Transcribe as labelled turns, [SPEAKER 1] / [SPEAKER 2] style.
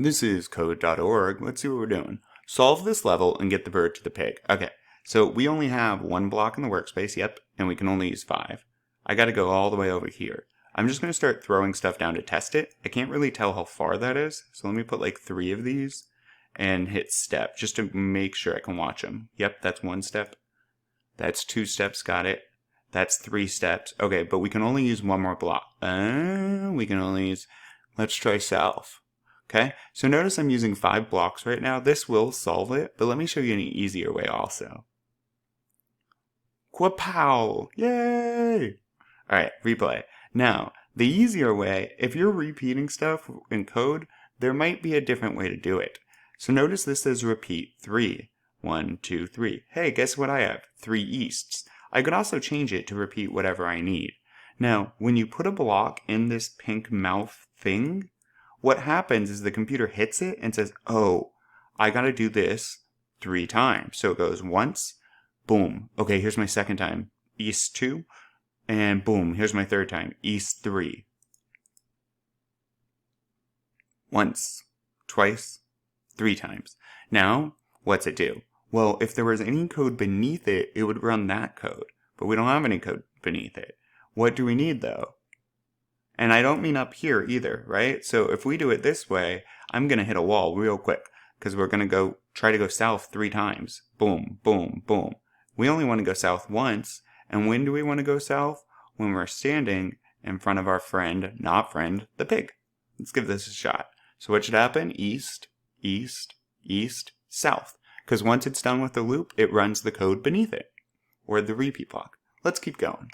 [SPEAKER 1] This is code.org. Let's see what we're doing. Solve this level and get the bird to the pig. Okay, so we only have one block in the workspace, yep, and we can only use 5. I gotta go all the way over here. I'm just gonna start throwing stuff down to test it. I can't really tell how far that is, so let me put like 3 of these and hit step just to make sure I can watch them. Yep, that's 1 step. That's 2 steps, got it. That's 3 steps. Okay, but we can only use 1 more block. We can only use, let's try south. Okay, so notice I'm using 5 blocks right now. This will solve it, but let me show you an easier way also. Quapow! Yay! Alright, replay. Now, the easier way, if you're repeating stuff in code, there might be a different way to do it. So notice this says repeat 3. 1, 2, 3. Hey, guess what I have? 3 easts. I could also change it to repeat whatever I need. Now, when you put a block in this pink mouth thing, what happens is the computer hits it and says, oh, I gotta do this 3 times. So it goes once, boom. Okay, here's my second time, east 2, and boom, here's my third time, east 3. Once, twice, 3 times. Now, what's it do? Well, if there was any code beneath it, it would run that code. But we don't have any code beneath it. What do we need though? And I don't mean up here either, right? So if we do it this way, I'm going to hit a wall real quick because we're going to try to go south 3 times. Boom, boom, boom. We only want to go south once. And when do we want to go south? When we're standing in front of our friend, not friend, the pig. Let's give this a shot. So what should happen? East, east, east, south. Because once it's done with the loop, it runs the code beneath it, or the repeat block. Let's keep going.